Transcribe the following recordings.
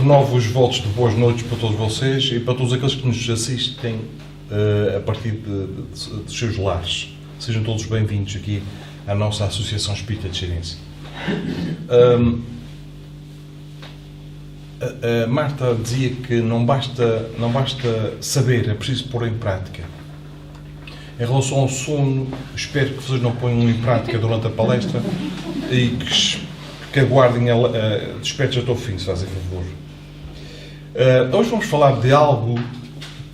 renovo os votos de boas noites para todos vocês e para todos aqueles que nos assistem a partir dos seus lares. Sejam todos bem-vindos aqui à nossa Associação Espírita de Xeirense. A Marta dizia que não basta saber, é preciso pôr em prática. Em relação ao sono, espero que vocês não ponham em prática durante a palestra e que aguardem despertos até o fim, se fazem favor. Hoje vamos falar de algo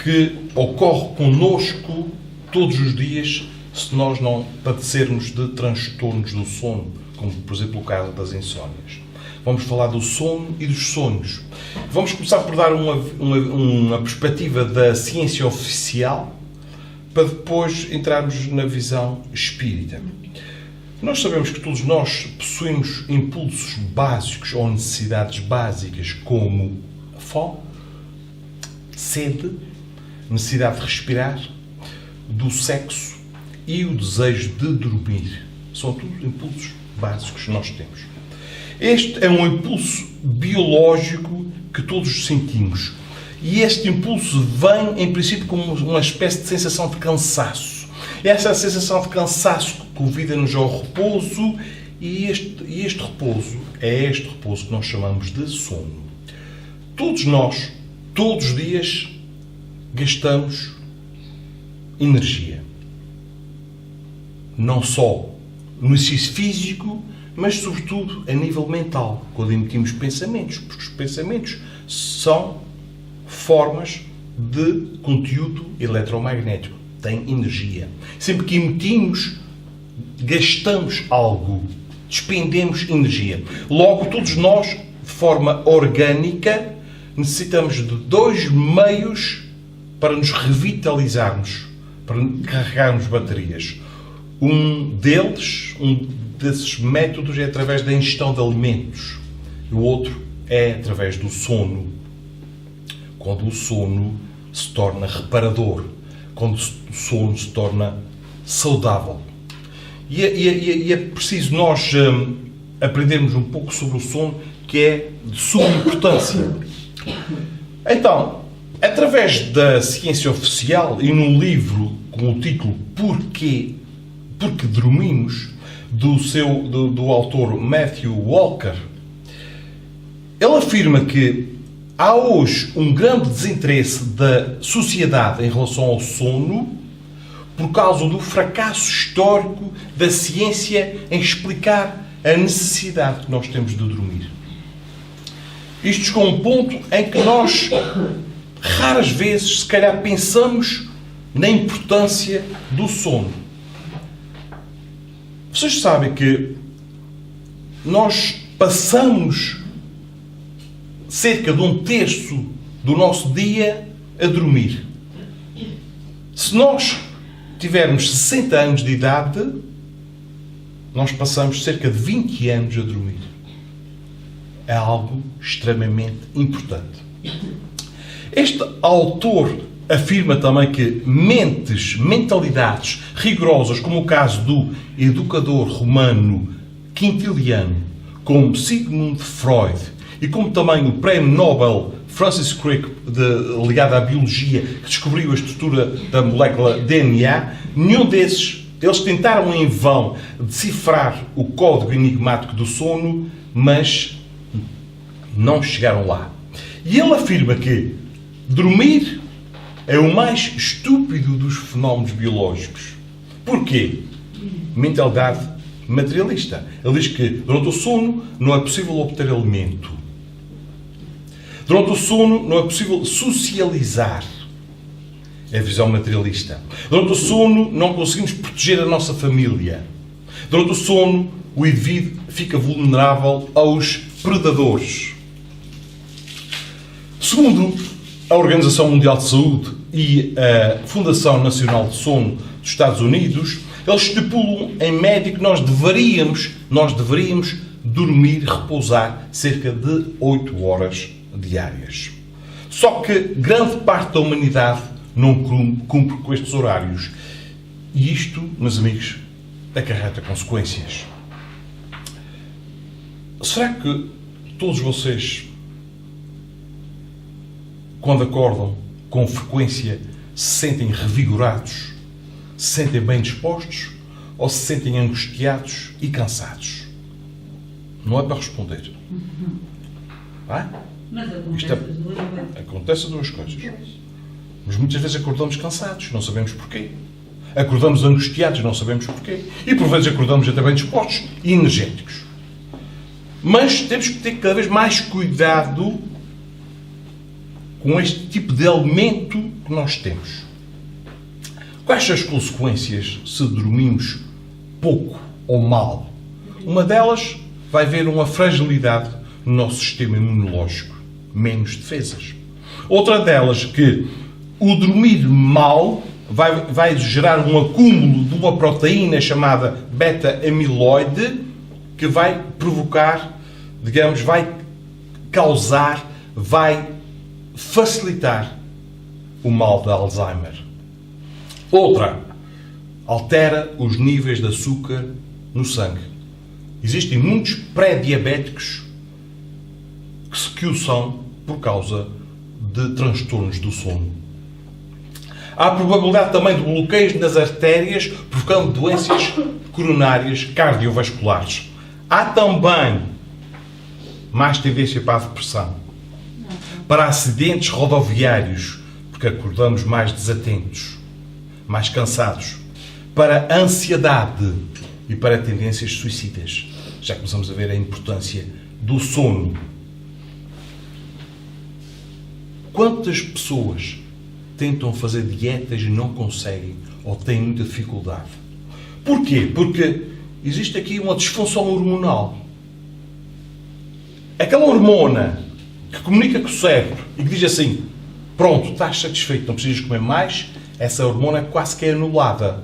que ocorre connosco todos os dias se nós não padecermos de transtornos do sono, como por exemplo o caso das insónias. Vamos falar do sono e dos sonhos. Vamos começar por dar uma perspectiva da ciência oficial para depois entrarmos na visão espírita. Nós sabemos que todos nós possuímos impulsos básicos ou necessidades básicas como a fome, sede, necessidade de respirar, do sexo e o desejo de dormir. São todos impulsos básicos que nós temos. Este é um impulso biológico que todos sentimos. E este impulso vem, em princípio, como uma espécie de sensação de cansaço. Essa sensação de cansaço convida-nos ao repouso e este repouso é este repouso que nós chamamos de sono. Todos nós, todos os dias, gastamos energia. Não só no exercício físico, mas sobretudo a nível mental, quando emitimos pensamentos, porque os pensamentos são formas de conteúdo eletromagnético, têm energia. Sempre que emitimos, gastamos algo, despendemos energia. Logo, todos nós, de forma orgânica, necessitamos de dois meios para nos revitalizarmos, para carregarmos baterias. Um desses métodos é através da ingestão de alimentos. E o outro é através do sono. Quando o sono se torna reparador, quando o sono se torna saudável. E é preciso nós aprendermos um pouco sobre o sono, que é de suma importância. Então, através da ciência oficial e num livro com o título Porque Dormimos, do autor Matthew Walker, ele afirma que há hoje um grande desinteresse da sociedade em relação ao sono por causa do fracasso histórico da ciência em explicar a necessidade que nós temos de dormir. Isto chegou a um ponto em que nós, raras vezes, se calhar, pensamos na importância do sono. Vocês sabem que nós passamos cerca de 1/3 do nosso dia a dormir. Se nós tivermos 60 anos de idade, nós passamos cerca de 20 anos a dormir. É algo extremamente importante. Este autor afirma também que mentalidades rigorosas, como o caso do educador romano Quintiliano, como Sigmund Freud, e como também o prémio Nobel Francis Crick, ligado à biologia, que descobriu a estrutura da molécula DNA, nenhum desses, eles tentaram em vão decifrar o código enigmático do sono, mas não chegaram lá. E ele afirma que dormir é o mais estúpido dos fenómenos biológicos. Porquê? Mentalidade materialista. Ele diz que durante o sono não é possível obter alimento. Durante o sono não é possível socializar. É a visão materialista. Durante o sono não conseguimos proteger a nossa família. Durante o sono o indivíduo fica vulnerável aos predadores. Segundo a Organização Mundial de Saúde e a Fundação Nacional de Sono dos Estados Unidos, eles estipulam em média que nós deveríamos dormir, repousar cerca de 8 horas diárias. Só que grande parte da humanidade não cumpre com estes horários. E isto, meus amigos, acarreta consequências. Será que todos vocês quando acordam, com frequência, se sentem revigorados, se sentem bem dispostos ou se sentem angustiados e cansados? Não é para responder. Vai? Mas acontece as duas vezes. Acontece as duas coisas. Mas muitas vezes acordamos cansados, não sabemos porquê. Acordamos angustiados, não sabemos porquê. E por vezes acordamos até bem dispostos e energéticos. Mas temos que ter cada vez mais cuidado com este tipo de alimento que nós temos. Quais são as consequências se dormimos pouco ou mal? Uma delas vai haver uma fragilidade no nosso sistema imunológico, menos defesas. Outra delas que o dormir mal vai gerar um acúmulo de uma proteína chamada beta-amiloide que vai provocar, digamos, vai causar, vai facilitar o mal de Alzheimer. Outra, altera os níveis de açúcar no sangue. Existem muitos pré-diabéticos que o são por causa de transtornos do sono. Há a probabilidade também de bloqueios nas artérias, provocando doenças coronárias cardiovasculares. Há também mais tendência para a depressão, para acidentes rodoviários, porque acordamos mais desatentos, mais cansados, para a ansiedade e para tendências suicidas. Já começamos a ver a importância do sono. Quantas pessoas tentam fazer dietas e não conseguem ou têm muita dificuldade? Porquê? Porque existe aqui uma disfunção hormonal. Aquela hormona que comunica com o cérebro e que diz assim: pronto, estás satisfeito, não precisas comer mais, essa hormona quase que é anulada.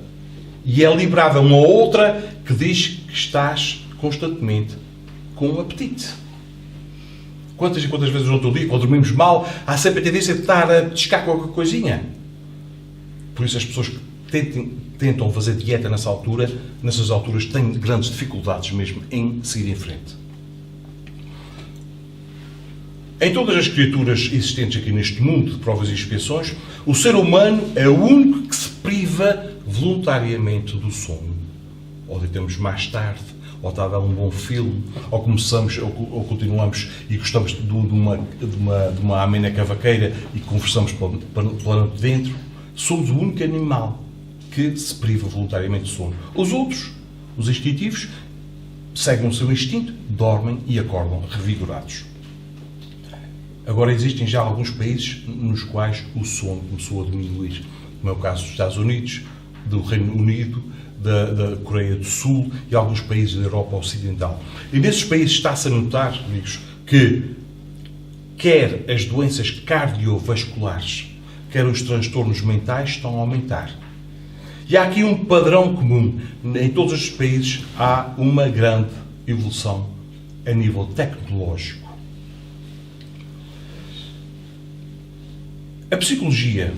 E é liberada uma outra que diz que estás constantemente com um apetite. Quantas e quantas vezes no outro dia, quando dormimos mal, há sempre a tendência de estar a pescar qualquer coisinha. Por isso as pessoas que tentam fazer dieta nessas alturas têm grandes dificuldades mesmo em seguir em frente. Em todas as criaturas existentes aqui neste mundo de provas e expiações, o ser humano é o único que se priva voluntariamente do sono. Ou deitamos mais tarde, ou está a dar um bom filme, ou começamos, ou continuamos e gostamos de uma amena cavaqueira e conversamos para dentro. Somos o único animal que se priva voluntariamente do sono. Os outros, os instintivos, seguem o seu instinto, dormem e acordam revigorados. Agora existem já alguns países nos quais o sono começou a diminuir, como é o caso dos Estados Unidos, do Reino Unido, da Coreia do Sul e alguns países da Europa Ocidental. E nesses países está-se a notar, amigos, que quer as doenças cardiovasculares, quer os transtornos mentais estão a aumentar. E há aqui um padrão comum. Em todos os países há uma grande evolução a nível tecnológico. A psicologia,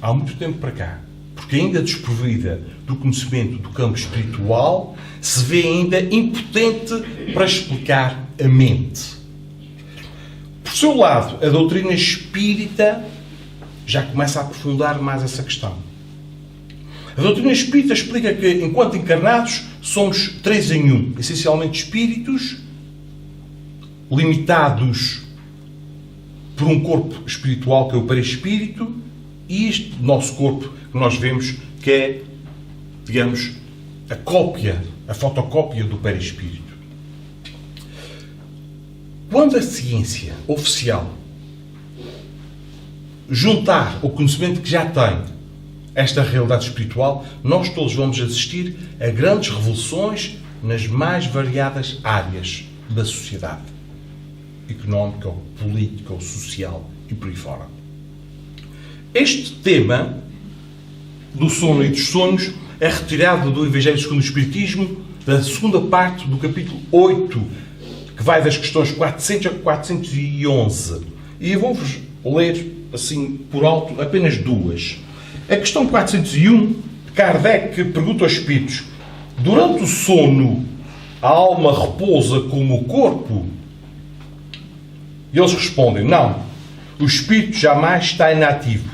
há muito tempo para cá, porque ainda desprovida do conhecimento do campo espiritual, se vê ainda impotente para explicar a mente. Por seu lado, a doutrina espírita já começa a aprofundar mais essa questão. A doutrina espírita explica que, enquanto encarnados, somos 3 em 1. Essencialmente espíritos, limitados por um corpo espiritual que é o perispírito, e este nosso corpo que nós vemos que é, digamos, a fotocópia do perispírito. Quando a ciência oficial juntar o conhecimento que já tem esta realidade espiritual, nós todos vamos assistir a grandes revoluções nas mais variadas áreas da sociedade. Económica, ou política, ou social e por aí fora. Este tema do sono e dos sonhos é retirado do Evangelho segundo o Espiritismo, da segunda parte do capítulo 8, que vai das questões 400 a 411. E eu vou-vos ler, assim, por alto, apenas duas. A questão 401, Kardec pergunta aos espíritos: durante o sono, a alma repousa como o corpo? E eles respondem, não, o espírito jamais está inativo.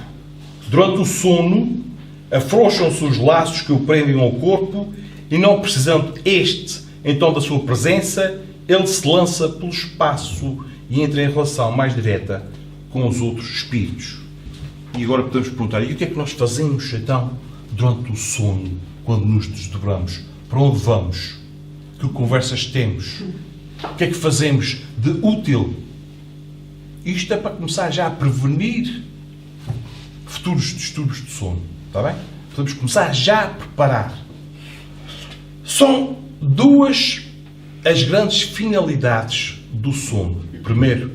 Durante o sono, afrouxam-se os laços que o prendem ao corpo e, não precisando este, então, da sua presença, ele se lança pelo espaço e entra em relação mais direta com os outros espíritos. E agora podemos perguntar, e o que é que nós fazemos, então, durante o sono, quando nos desdobramos? Para onde vamos? Que conversas temos? O que é que fazemos de útil? Isto é para começar já a prevenir futuros distúrbios de sono. Está bem? Podemos começar já a preparar. São duas as grandes finalidades do sono. Primeiro,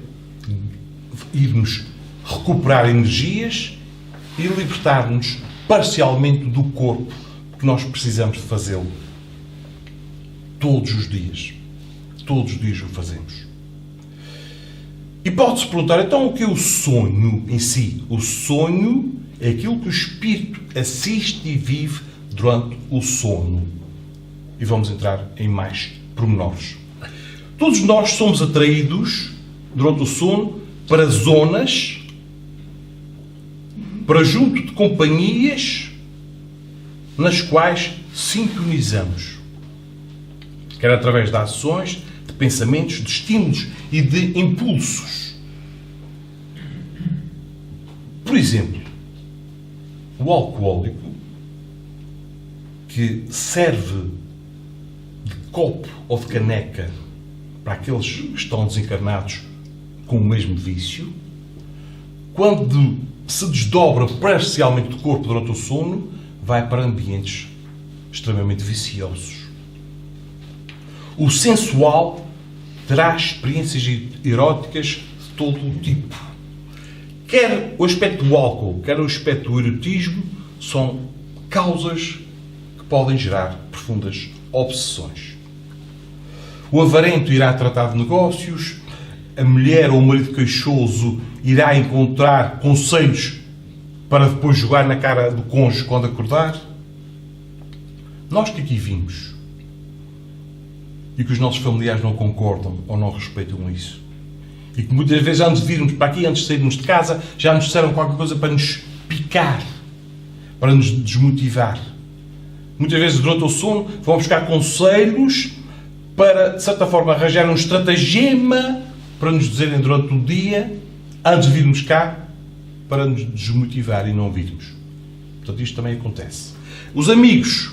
irmos recuperar energias e libertar-nos parcialmente do corpo, porque nós precisamos de fazê-lo todos os dias. Todos os dias o fazemos. E pode-se perguntar, então, o que é o sonho em si? O sonho é aquilo que o espírito assiste e vive durante o sono. E vamos entrar em mais pormenores. Todos nós somos atraídos, durante o sono, para zonas, para junto de companhias nas quais sintonizamos. Quer através de ações, de pensamentos, de estímulos e de impulsos. Por exemplo, o alcoólico que serve de copo ou de caneca para aqueles que estão desencarnados com o mesmo vício, quando se desdobra parcialmente do corpo durante o sono, vai para ambientes extremamente viciosos. O sensual terá experiências eróticas de todo o tipo. Quer o aspecto do álcool, quer o aspecto do erotismo, são causas que podem gerar profundas obsessões. O avarento irá tratar de negócios, a mulher ou o marido queixoso irá encontrar conselhos para depois jogar na cara do cônjuge quando acordar. Nós que aqui vimos e que os nossos familiares não concordam ou não respeitam isso, e que muitas vezes antes de virmos para aqui, antes de sairmos de casa, já nos disseram qualquer coisa para nos picar, para nos desmotivar. Muitas vezes durante o sono vão buscar conselhos para, de certa forma, arranjar um estratagema para nos dizerem durante o dia, antes de virmos cá, para nos desmotivar e não virmos. Portanto, isto também acontece. Os amigos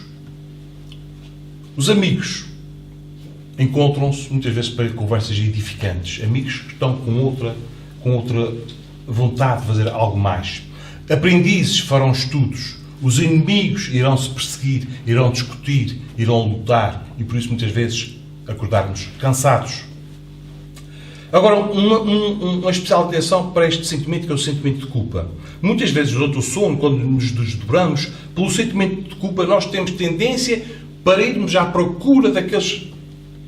encontram-se muitas vezes para conversas edificantes. Amigos que estão com outra vontade de fazer algo mais. Aprendizes farão estudos. Os inimigos irão se perseguir, irão discutir, irão lutar e por isso muitas vezes acordarmos cansados. Agora, uma especial atenção para este sentimento que é o sentimento de culpa. Muitas vezes durante o sono, quando nos desdobramos, pelo sentimento de culpa nós temos tendência para irmos à procura daqueles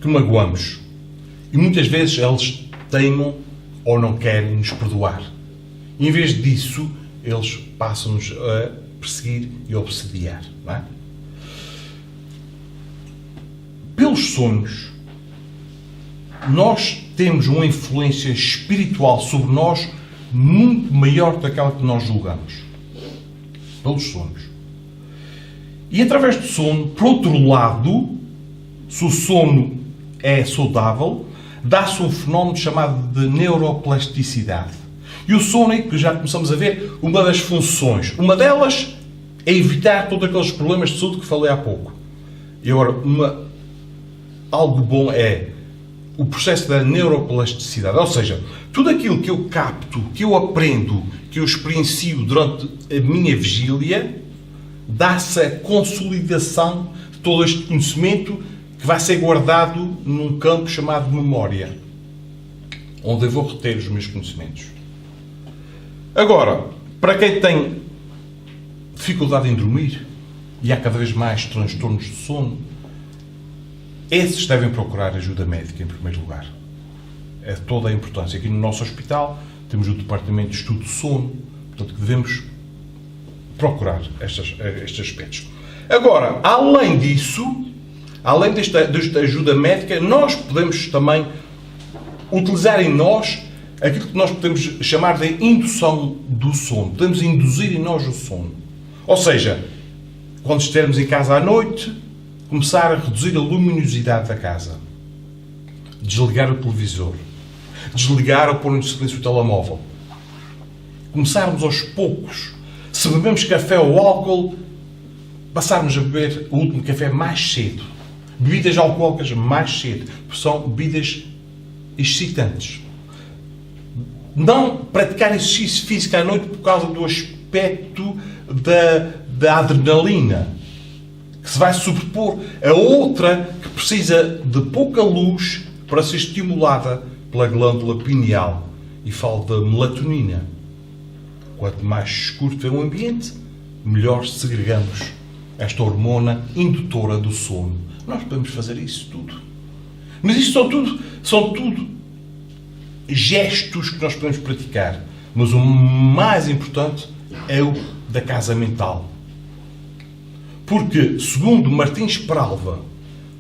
que magoamos. E muitas vezes eles teimam ou não querem nos perdoar. E, em vez disso, eles passam-nos a perseguir e a obsediar. Não é? Pelos sonhos, nós temos uma influência espiritual sobre nós muito maior daquela que nós julgamos. Pelos sonhos. E através do sono, por outro lado, se o sono é saudável, dá-se um fenómeno chamado de neuroplasticidade. E o sono é que já começamos a ver uma das funções. Uma delas é evitar todos aqueles problemas de saúde que falei há pouco. E agora, algo bom é o processo da neuroplasticidade. Ou seja, tudo aquilo que eu capto, que eu aprendo, que eu experiencio durante a minha vigília, dá-se a consolidação de todo este conhecimento que vai ser guardado num campo chamado memória, onde eu vou reter os meus conhecimentos. Agora, para quem tem dificuldade em dormir, e há cada vez mais transtornos de sono, esses devem procurar ajuda médica em primeiro lugar. É toda a importância. Aqui no nosso hospital temos o departamento de estudo de sono, portanto que devemos procurar estes aspectos. Agora, além disso, além desta ajuda médica, nós podemos também utilizar em nós aquilo que nós podemos chamar de indução do sono. Podemos induzir em nós o sono. Ou seja, quando estivermos em casa à noite, começar a reduzir a luminosidade da casa. Desligar o televisor. Desligar ou pôr em silêncio o telemóvel. Começarmos aos poucos. Se bebemos café ou álcool, passarmos a beber o último café mais cedo. Bebidas alcoólicas mais cedo. Porque são bebidas excitantes. Não praticar exercício físico à noite por causa do aspecto da adrenalina, que se vai sobrepor a outra que precisa de pouca luz para ser estimulada pela glândula pineal. E falo da melatonina. Quanto mais escuro for o ambiente, melhor segregamos esta hormona indutora do sono. Nós podemos fazer isso tudo. Mas isto são tudo gestos que nós podemos praticar. Mas o mais importante é o da casa mental. Porque, segundo Martins Peralva,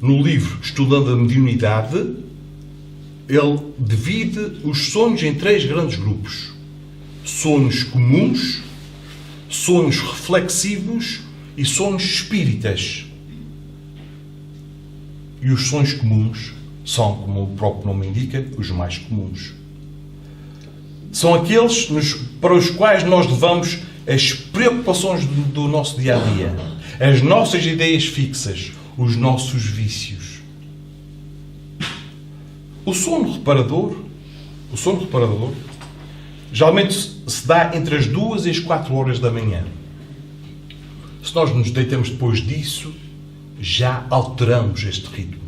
no livro Estudando a Mediunidade, ele divide os sonhos em 3 grandes grupos. Sonhos comuns, sonhos reflexivos e sonhos espíritas. E os sonhos comuns são, como o próprio nome indica, os mais comuns. São aqueles para os quais nós levamos as preocupações do nosso dia-a-dia, as nossas ideias fixas, os nossos vícios. O sono reparador, geralmente se dá entre as 2 e as 4 horas da manhã. Se nós nos deitamos depois disso, já alteramos este ritmo.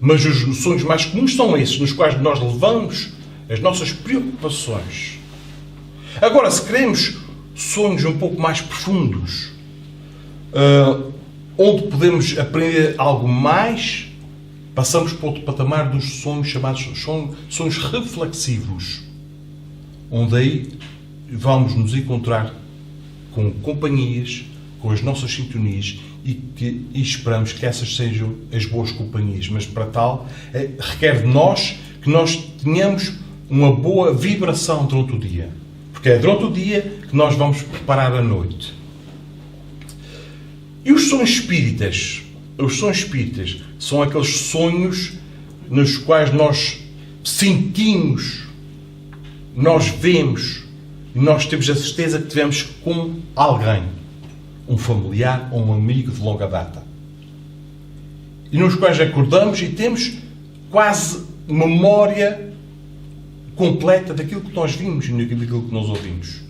Mas os sonhos mais comuns são esses, nos quais nós levamos as nossas preocupações. Agora, se queremos sonhos um pouco mais profundos, onde podemos aprender algo mais, passamos para outro patamar dos sonhos chamados sonhos reflexivos, onde aí vamos nos encontrar com companhias, com as nossas sintonias e esperamos que essas sejam as boas companhias. Mas para tal, requer de nós que nós tenhamos uma boa vibração durante o dia. Porque é durante o dia que nós vamos preparar a noite. E os sonhos espíritas? Os sonhos espíritas são aqueles sonhos nos quais nós sentimos, nós vemos e nós temos a certeza que tivemos com alguém, um familiar ou um amigo de longa data. E nos quais acordamos e temos quase memória completa daquilo que nós vimos e daquilo que nós ouvimos.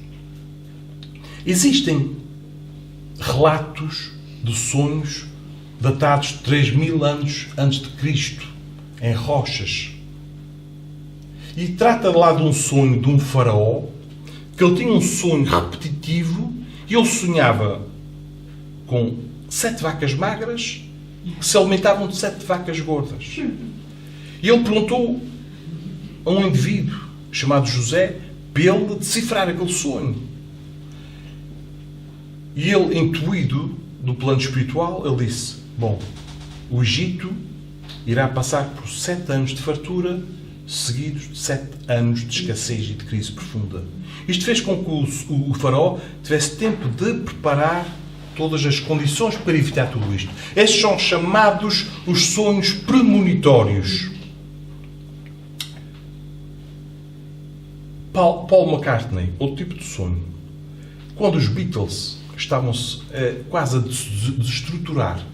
Existem relatos de sonhos datados de 3.000 anos antes de Cristo, em rochas. E trata lá de um sonho de um faraó, que ele tinha um sonho repetitivo e ele sonhava com 7 vacas magras que se alimentavam de 7 vacas gordas. E ele perguntou a um indivíduo chamado José para ele decifrar aquele sonho. E ele, intuído do plano espiritual, ele disse: bom, o Egito irá passar por 7 anos de fartura, seguidos de 7 anos de escassez e de crise profunda. Isto fez com que o faraó tivesse tempo de preparar todas as condições para evitar tudo isto. Estes são chamados os sonhos premonitórios. Paul McCartney, outro tipo de sonho. Quando os Beatles estavam-se quase a desestruturar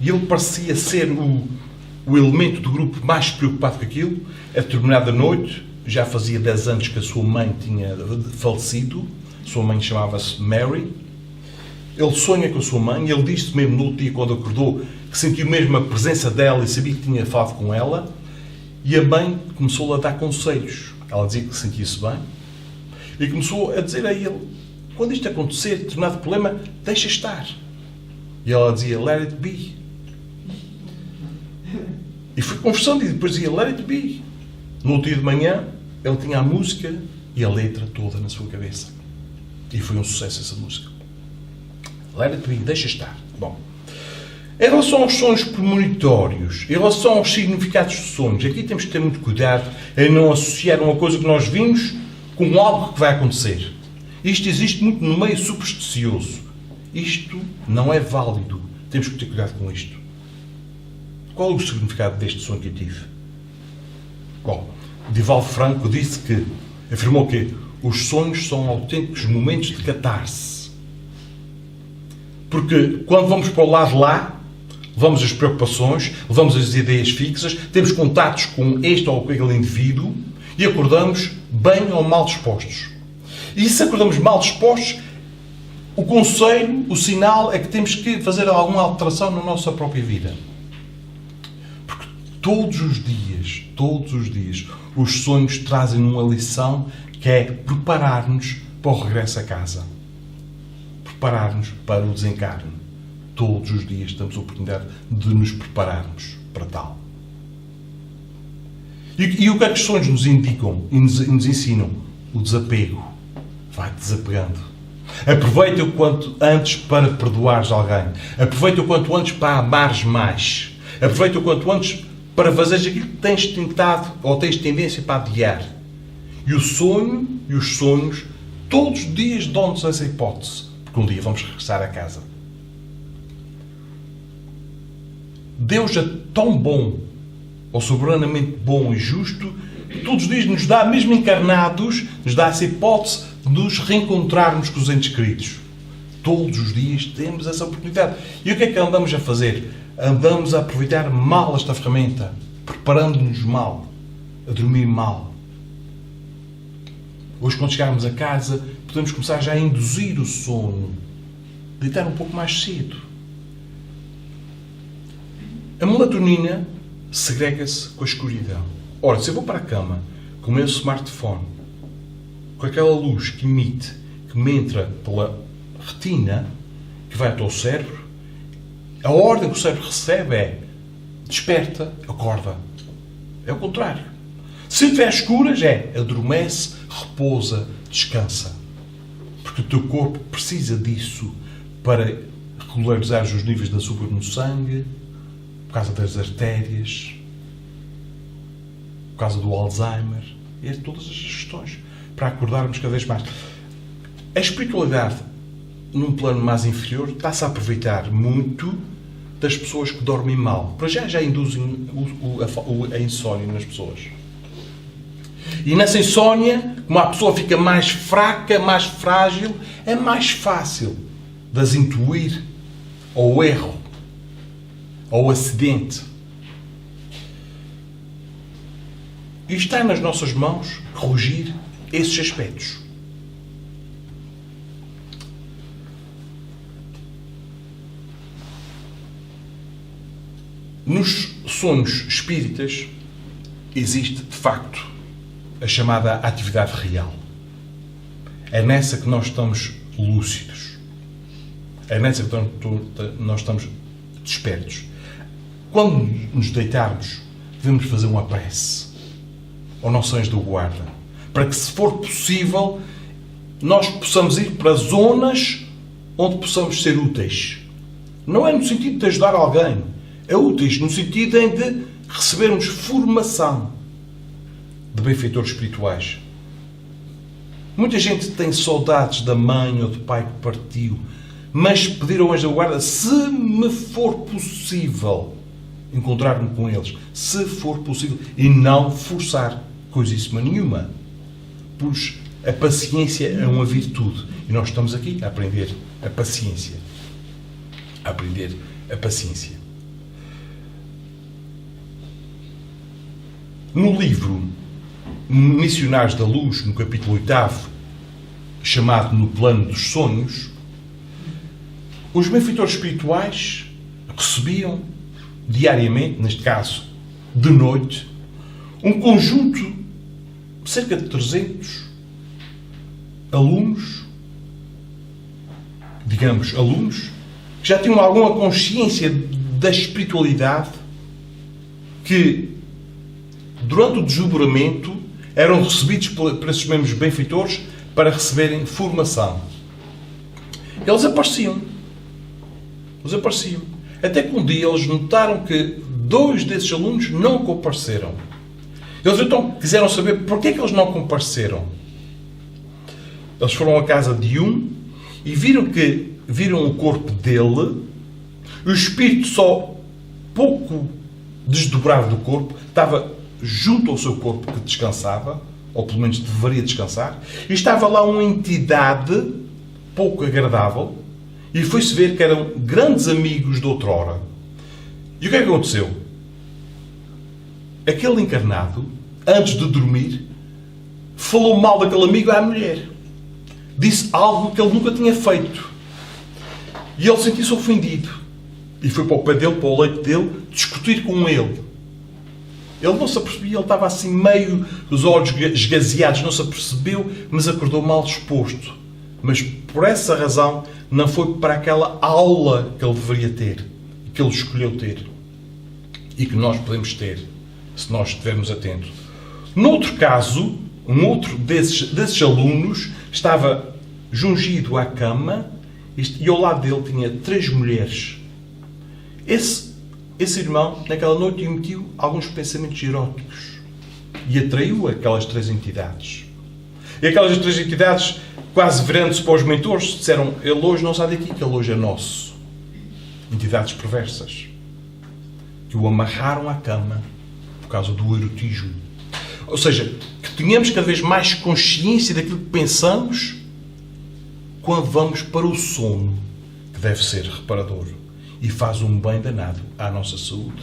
e ele parecia ser o elemento do grupo mais preocupado com aquilo, a determinada noite, já fazia 10 anos que a sua mãe tinha falecido, sua mãe chamava-se Mary, ele sonha com a sua mãe e ele disse mesmo no outro dia, quando acordou, que sentiu mesmo a presença dela e sabia que tinha falado com ela, e a mãe começou a dar conselhos. Ela dizia que sentia-se bem e começou a dizer a ele: quando isto acontecer, determinado problema, deixa estar. E ela dizia: let it be. E foi conversando e depois dizia: let it be. No outro dia de manhã, ele tinha a música e a letra toda na sua cabeça. E foi um sucesso essa música. Let it be, deixa estar. Bom, Em relação aos sonhos premonitórios, em relação aos significados de sonhos, aqui temos que ter muito cuidado em não associar uma coisa que nós vimos com algo que vai acontecer. Isto existe muito no meio supersticioso. Isto não é válido. Temos que ter cuidado com isto. Qual é o significado deste sonho que eu tive? Bom, Divaldo Franco afirmou que os sonhos são autênticos momentos de catarse. Porque quando vamos para o lado de lá, levamos as preocupações, levamos as ideias fixas, temos contatos com este ou aquele indivíduo e acordamos bem ou mal dispostos. E se acordamos mal dispostos, o conselho, o sinal é que temos que fazer alguma alteração na nossa própria vida. Porque todos os dias, os sonhos trazem uma lição que é preparar-nos para o regresso a casa. Preparar-nos para o desencarne. Todos os dias temos a oportunidade de nos prepararmos para tal. E o que é que os sonhos nos indicam e nos ensinam? O desapego. Vai desapegando. Aproveita o quanto antes para perdoares alguém. Aproveita o quanto antes para amares mais. Aproveita o quanto antes para fazeres aquilo que tens tentado ou tens tendência para adiar. E o sonho e os sonhos todos os dias dão-nos essa hipótese. Porque um dia vamos regressar a casa. Deus é tão bom, ou soberanamente bom e justo, que todos os dias nos dá, mesmo encarnados, nos dá essa hipótese de nos reencontrarmos com os entes queridos. Todos os dias temos essa oportunidade. E o que é que andamos a fazer? Andamos a aproveitar mal esta ferramenta, preparando-nos mal, a dormir mal. Hoje, quando chegarmos a casa, podemos começar já a induzir o sono, deitar um pouco mais cedo. A melatonina segrega-se com a escuridão. Ora, se eu vou para a cama com o meu smartphone, com aquela luz que emite, que me entra pela retina, que vai até o cérebro, a ordem que o cérebro recebe é desperta, acorda. É o contrário. Se estiver escuras é adormece, repousa, descansa. Porque o teu corpo precisa disso para regularizar os níveis de açúcar no sangue, por causa das artérias, por causa do Alzheimer, e todas as questões, para acordarmos cada vez mais. A espiritualidade, num plano mais inferior, está-se a aproveitar muito das pessoas que dormem mal. Para já induzem a insónia nas pessoas. E nessa insónia, como a pessoa fica mais fraca, mais frágil, é mais fácil de as intuir ao erro, ao acidente. E está nas nossas mãos corrigir esses aspectos. Nos sonhos espíritas existe, de facto, a chamada atividade real. É nessa que nós estamos lúcidos. É nessa que nós estamos despertos. Quando nos deitarmos, devemos fazer uma prece ao nosso anjo da guarda, para que, se for possível, nós possamos ir para zonas onde possamos ser úteis. Não é no sentido de ajudar alguém, é úteis no sentido de recebermos formação de benfeitores espirituais. Muita gente tem saudades da mãe ou do pai que partiu, mas pedir ao anjo da guarda, se me for possível, encontrar-me com eles, se for possível, e não forçar coisíssima nenhuma. Pois a paciência é uma virtude. E nós estamos aqui a aprender a paciência. A aprender a paciência. No livro Missionários da Luz, no capítulo 8, chamado No Plano dos Sonhos, os benfeitores espirituais recebiam diariamente, neste caso de noite, um conjunto de cerca de 300 alunos, que já tinham alguma consciência da espiritualidade, que durante o desdobramento eram recebidos por esses mesmos benfeitores para receberem formação. Eles apareciam. Até que um dia eles notaram que 2 desses alunos não compareceram. Eles então quiseram saber porquê que eles não compareceram. Eles foram à casa de um e viram o corpo dele, o espírito só pouco desdobrado do corpo, estava junto ao seu corpo que descansava, ou pelo menos deveria descansar, e estava lá uma entidade pouco agradável, e foi-se ver que eram grandes amigos de outrora. E o que é que aconteceu? Aquele encarnado, antes de dormir, falou mal daquele amigo à mulher. Disse algo que ele nunca tinha feito. E ele sentiu-se ofendido. E foi para o pé dele, para o leito dele, discutir com ele. Ele não se apercebia, ele estava assim meio, os olhos esgazeados, não se apercebeu, mas acordou mal disposto. Mas por essa razão não foi para aquela aula que ele deveria ter, que ele escolheu ter. E que nós podemos ter, se nós estivermos atentos. Noutro caso, um outro desses alunos estava jungido à cama e ao lado dele tinha 3 mulheres. Esse irmão, naquela noite, emitiu alguns pensamentos eróticos e atraiu aquelas 3 entidades. E aquelas 3 entidades, quase virando-se para os mentores, disseram: ele hoje não sai daqui, que ele hoje é nosso. Entidades perversas que o amarraram à cama por causa do erotismo. Ou seja, que tenhamos cada vez mais consciência daquilo que pensamos quando vamos para o sono, que deve ser reparador e faz um bem danado à nossa saúde.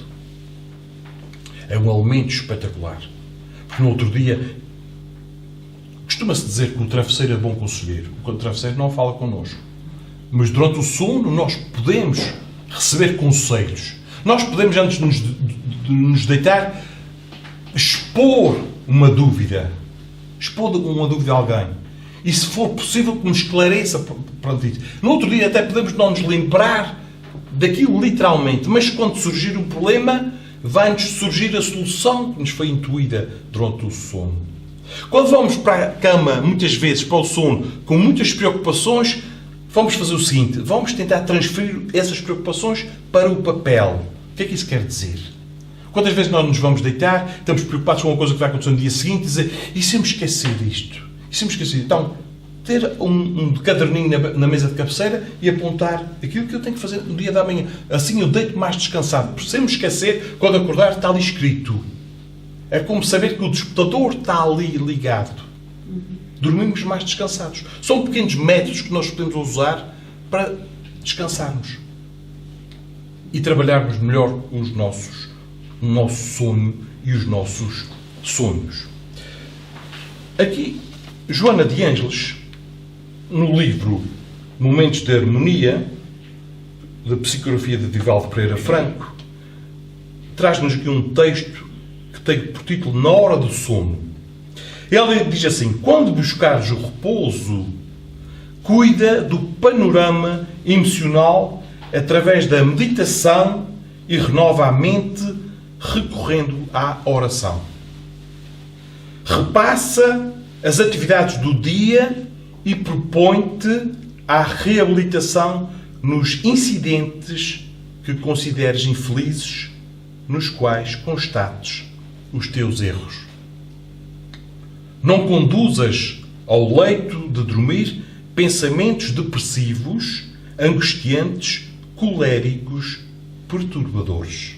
É um alimento espetacular. Porque no outro dia costuma-se dizer que o travesseiro é bom conselheiro. O travesseiro não fala connosco. Mas durante o sono nós podemos receber conselhos. Nós podemos, antes de nos deitar, expor uma dúvida. Expor uma dúvida a alguém. E se for possível que nos esclareça perante isso. No outro dia até podemos não nos lembrar daquilo literalmente, mas quando surgir um problema, vai-nos surgir a solução que nos foi intuída durante o sono. Quando vamos para a cama, muitas vezes para o sono, com muitas preocupações, vamos fazer o seguinte: vamos tentar transferir essas preocupações para o papel. O que é que isso quer dizer? Quantas vezes nós nos vamos deitar, estamos preocupados com uma coisa que vai acontecer no dia seguinte, e dizer: e se eu me esquecer disto? E se eu me esquecer? Então, ter um caderninho na mesa de cabeceira e apontar aquilo que eu tenho que fazer no dia da manhã. Assim eu deito mais descansado. Porque se eu me esquecer, quando acordar, está ali escrito. É como saber que o despertador está ali ligado. Dormimos mais descansados. São pequenos métodos que nós podemos usar para descansarmos. E trabalharmos melhor o nosso sono e os nossos sonhos. Aqui, Joana de Ângeles, no livro Momentos de Harmonia, da psicografia de Divaldo Pereira Franco, traz-nos aqui um texto que tem por título Na Hora do Sono. Ele diz assim: quando buscares o repouso, cuida do panorama emocional através da meditação e renova a mente recorrendo à oração. Repassa as atividades do dia e propõe-te à reabilitação nos incidentes que consideres infelizes, nos quais constates os teus erros. Não conduzas ao leito de dormir pensamentos depressivos, angustiantes, coléricos, perturbadores.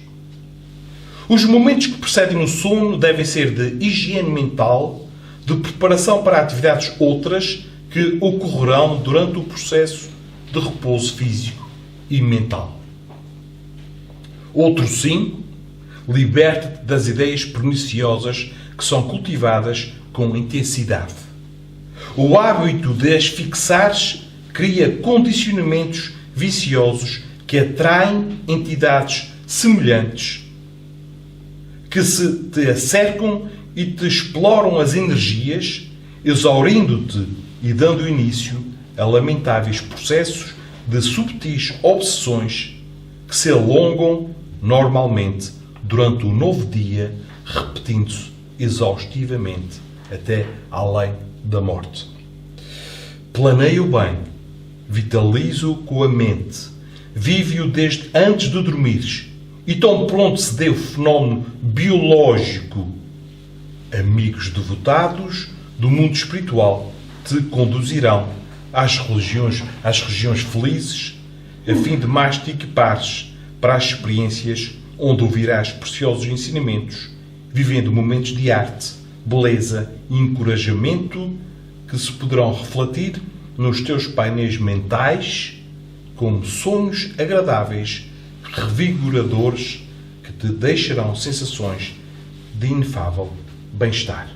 Os momentos que precedem o sono devem ser de higiene mental, de preparação para atividades outras que ocorrerão durante o processo de repouso físico e mental. Outro 5, liberte-te das ideias perniciosas que são cultivadas com intensidade. O hábito de as fixares cria condicionamentos viciosos que atraem entidades semelhantes que se te acercam e te exploram as energias, exaurindo-te e dando início a lamentáveis processos de subtis obsessões que se alongam normalmente durante o novo dia, repetindo-se exaustivamente até além da morte. Planeio bem, vitalizo com a mente, vive-o desde antes de dormires. E tão pronto se dê o fenómeno biológico. Amigos devotados do mundo espiritual te conduzirão às regiões felizes, a fim de mais te equipares para as experiências onde ouvirás preciosos ensinamentos, vivendo momentos de arte, beleza e encorajamento que se poderão refletir nos teus painéis mentais como sonhos agradáveis, revigoradores, que te deixarão sensações de inefável bem-estar.